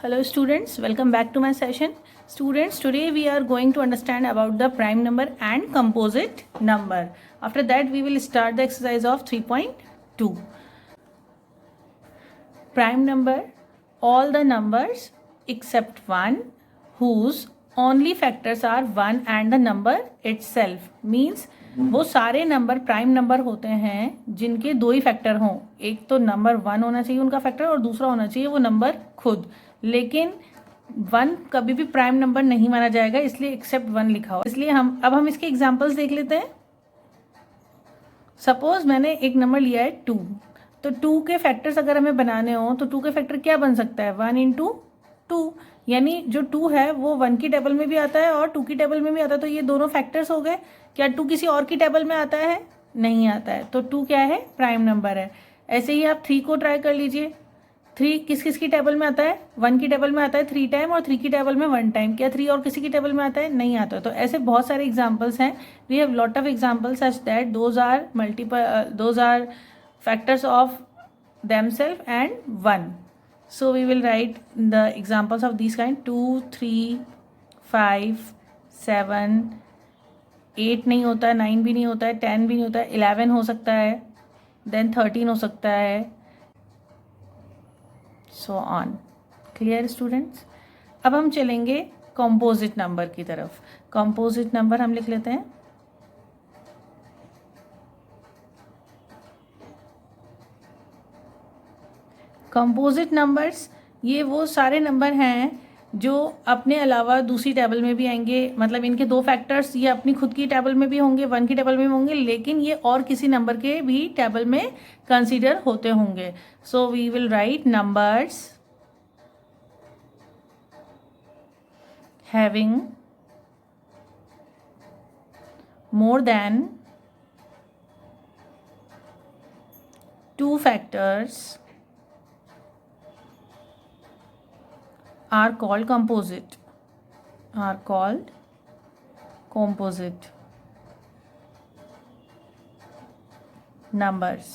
Hello students, welcome back to my session. Students, today we are going to understand about the prime number and composite number. After that we will start the exercise of 3.2. Prime number, all the numbers except 1 whose only factors are 1 and the number itself. Means वो सारे number prime number होते हैं जिनके दो ही factor हों. एक तो number 1 होना चाहिए उनका फैक्टर और दूसरा होना चाहिए वो नंबर खुद. लेकिन 1 कभी भी प्राइम नंबर नहीं माना जाएगा, इसलिए एक्सेप्ट 1 लिखा हुआ. इसलिए हम इसके एग्जांपल्स देख लेते हैं. सपोज मैंने एक नंबर लिया है 2, तो 2 के फैक्टर्स अगर हमें बनाने हो तो 2 के फैक्टर क्या बन सकता है, 1 इंटू 2. यानी जो 2 है वो 1 की टेबल में भी आता है और 2 की टेबल में भी आता है. तो ये दोनों फैक्टर्स हो गए. क्या 2 किसी और की टेबल में आता है, नहीं आता है. तो 2 क्या है, प्राइम नंबर है. ऐसे ही आप 3 को ट्राई कर लीजिए. 3 किस किस की टेबल में आता है, 1 की टेबल में आता है 3 टाइम और 3 की टेबल में 1 टाइम. क्या 3 और किसी की टेबल में आता है, नहीं आता. तो ऐसे बहुत सारे एग्जांपल्स हैं. We have lot of examples such that those are factors of themselves and 1. So we will write the examples of these kind. 2, 3, 5, 7, 8 नहीं होता है, 9 भी नहीं होता है, 10 भी नहीं होता है, 11 हो सकता है, then 13 हो सकता है, so on. Clear students? अब हम चलेंगे composite नंबर की तरफ. composite नंबर हम लिख लेते हैं. कंपोजिट नंबर्स ये वो सारे नंबर हैं जो अपने अलावा दूसरी टेबल में भी आएंगे. मतलब इनके दो फैक्टर्स ये अपनी खुद की टेबल में भी होंगे, 1 की टेबल में भी होंगे, लेकिन ये और किसी नंबर के भी टेबल में कंसीडर होते होंगे. So we will write numbers having more than 2 factors are called composite numbers.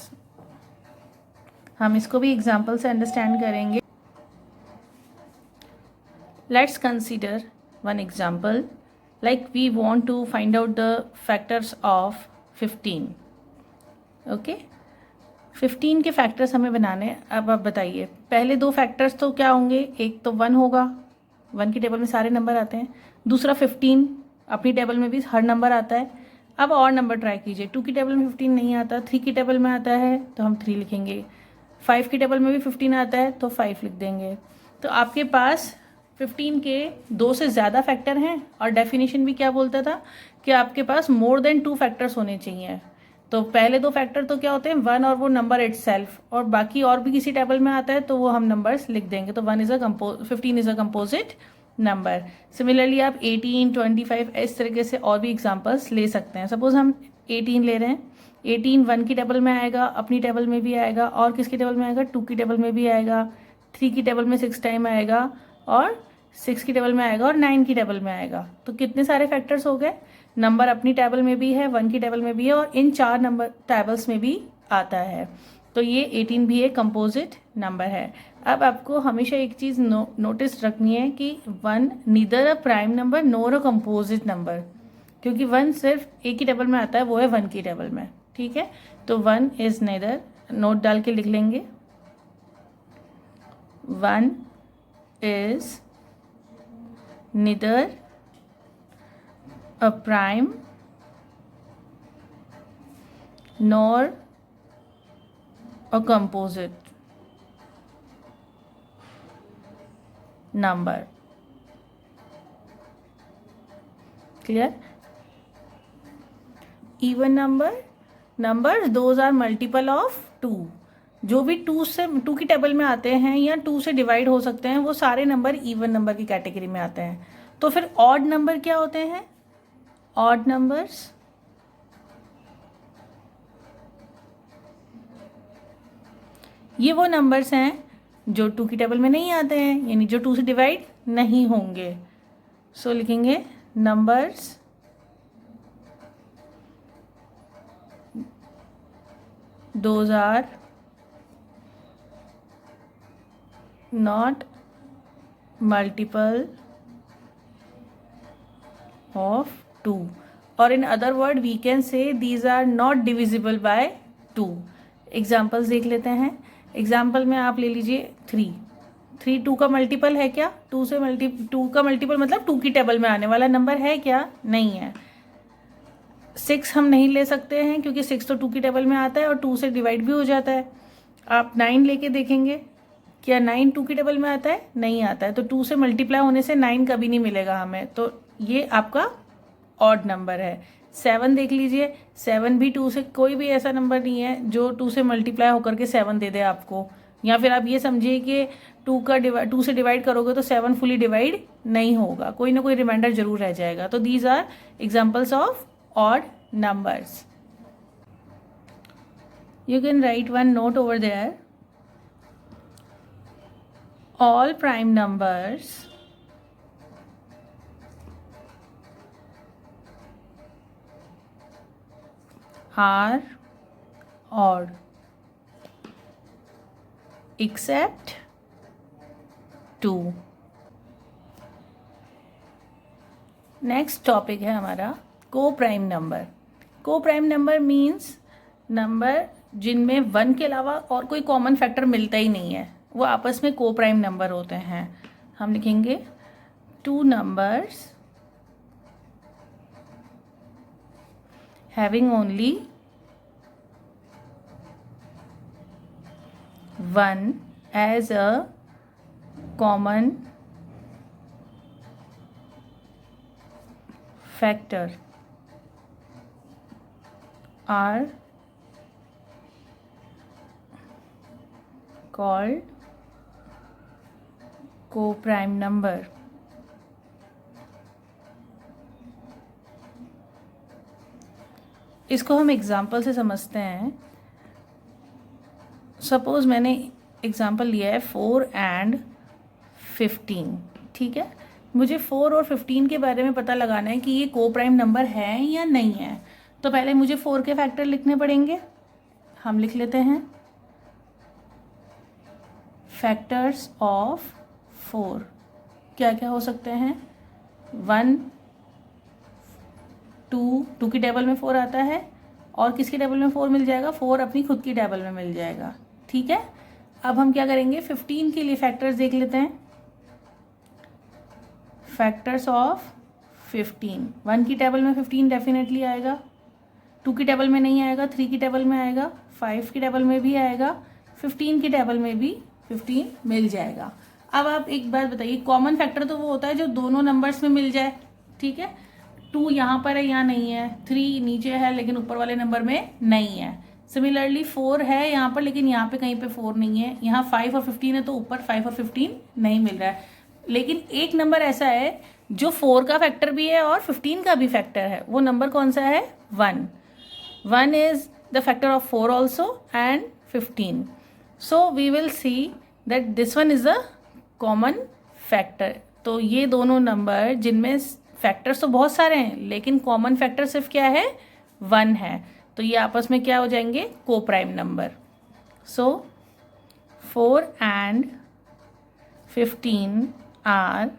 हम इसको भी एग्जाम्पल से अंडरस्टैंड करेंगे. Let's consider one example. Like we want to find out the factors of 15. Okay, 15 के factors हमें बनाने. अब आप बताइए, पहले 2 फैक्टर्स तो क्या होंगे, एक तो 1 होगा, 1 की टेबल में सारे नंबर आते हैं. दूसरा 15, अपनी टेबल में भी हर नंबर आता है. अब और नंबर ट्राई कीजिए. 2 की टेबल में 15 नहीं आता, 3 की टेबल में आता है तो हम 3 लिखेंगे. 5 की टेबल में भी 15 आता है तो 5 लिख देंगे. तो आपके पास 15 के 2 से ज़्यादा फैक्टर हैं और डेफिनेशन भी क्या बोलता था कि आपके पास मोर देन 2 फैक्टर्स होने चाहिए. तो पहले 2 फैक्टर तो क्या होते हैं, 1 और वो नंबर इटसेल्फ, और बाकी और भी किसी टेबल में आता है तो वो हम नंबर्स लिख देंगे. तो 15 is a composite number. Similarly आप 18, 25 इस तरीके से और भी एग्जांपल्स ले सकते हैं. सपोज हम 18 ले रहे हैं. 18 1 की टेबल में आएगा, अपनी टेबल में भी आएगा, और किसकी टेबल में आएगा, 2 की टेबल में भी आएगा, 3 की टेबल में 6 टाइम आएगा, और 6 की टेबल में आएगा, और 9 की टेबल में आएगा. तो कितने सारे फैक्टर्स हो गए. नंबर अपनी टेबल में भी है, 1 की टेबल में भी है, और इन 4 नंबर टेबल्स में भी आता है. तो ये 18 भी एक कंपोजिट नंबर है. अब आपको हमेशा एक चीज़ नोटिस रखनी है कि 1 neither a prime number NOR a composite number, क्योंकि 1 सिर्फ एक ही टेबल में आता है, वो है 1 की टेबल में. ठीक है, तो 1 इज नीदर, नोट डाल के लिख लेंगे, 1 is neither a prime nor a composite number. Clear? Even numbers those are multiple of 2. जो भी 2 की टेबल में आते हैं या 2 से डिवाइड हो सकते हैं वो सारे नंबर इवन नंबर की कैटेगरी में आते हैं. तो फिर ऑड नंबर क्या होते हैं, ऑड नंबर्स ये वो नंबर्स हैं जो 2 की टेबल में नहीं आते हैं, यानी जो 2 से डिवाइड नहीं होंगे. सो लिखेंगे numbers those are not multiple of 2, or in other word we can say these are not divisible by 2. Examples देख लेते हैं. एग्जाम्पल में आप ले लीजिए 3. 2 का मल्टीपल है क्या? 2 का मल्टीपल मतलब 2 की टेबल में आने वाला नंबर है क्या? नहीं है. 6 हम नहीं ले सकते हैं क्योंकि 6 तो 2 की टेबल में आता है और 2 से डिवाइड भी हो जाता है. आप 9 लेके देखेंगे, क्या 9 2 की टेबल में आता है? नहीं आता है. तो 2 से मल्टीप्लाई होने से 9 कभी नहीं मिलेगा हमें, तो ये आपका ऑड नंबर है. 7 देख लीजिए, 7 भी 2 से, कोई भी ऐसा नंबर नहीं है जो 2 से मल्टीप्लाई होकर के 7 दे दे आपको. या फिर आप ये समझिए कि 2 से डिवाइड करोगे तो 7 फुली डिवाइड नहीं होगा, कोई ना कोई रिमाइंडर जरूर रह जाएगा. तो these are examples of odd numbers. You can write one note over there. All prime numbers are odd except 2. Next topic है हमारा को प्राइम नंबर. को प्राइम नंबर मीन्स नंबर जिनमें 1 के अलावा और कोई कॉमन फैक्टर मिलता ही नहीं है, वो आपस में को प्राइम नंबर होते हैं. हम लिखेंगे 2 numbers having only 1 as a common factor are called co-prime number. इसको हम एग्जाम्पल से समझते हैं. सपोज मैंने एग्जाम्पल लिया है 4 and 15. ठीक है, मुझे 4 और 15 के बारे में पता लगाना है कि ये को प्राइम नंबर है या नहीं है. तो पहले मुझे 4 के फैक्टर लिखने पड़ेंगे. हम लिख लेते हैं फैक्टर्स ऑफ 4. क्या क्या हो सकते हैं? 1 2 की टेबल में 4 आता है, और किसकी टेबल में 4 मिल जाएगा? 4 अपनी खुद की टेबल में मिल जाएगा. ठीक है, अब हम क्या करेंगे? 15 के लिए फैक्टर्स देख लेते हैं. Factors of 15. 1 की टेबल में 15 डेफिनेटली आएगा, 2 की टेबल में नहीं आएगा, 3 की टेबल में आएगा, 5 की टेबल में भी आएगा, 15 की टेबल में भी 15 मिल जाएगा. अब आप एक बात बताइए, कॉमन फैक्टर तो वो होता है जो दोनों नंबर्स में मिल जाए. ठीक है, 2 यहाँ पर है, यहाँ नहीं है. 3 नीचे है लेकिन ऊपर वाले नंबर में नहीं है. सिमिलरली 4 है यहाँ पर, लेकिन यहाँ पे कहीं पे 4 नहीं है. यहाँ 5 और 15 है तो ऊपर 5 और 15 नहीं मिल रहा है. लेकिन एक नंबर ऐसा है जो 4 का फैक्टर भी है और 15 का भी फैक्टर है. वो नंबर कौन सा है? 1. 1 is the factor of 4 also and 15. So we will see that this one is a common factor. तो ये दोनों नंबर जिनमें फैक्टर्स तो बहुत सारे हैं लेकिन कॉमन फैक्टर सिर्फ क्या है? 1 है. तो ये आपस में क्या हो जाएंगे? Co prime number. So 4 and 15 are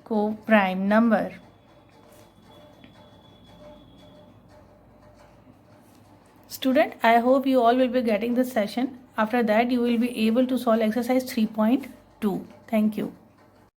co prime number. Student, I hope you all will be getting this session. After that, you will be able to solve exercise 3.2. Thank you.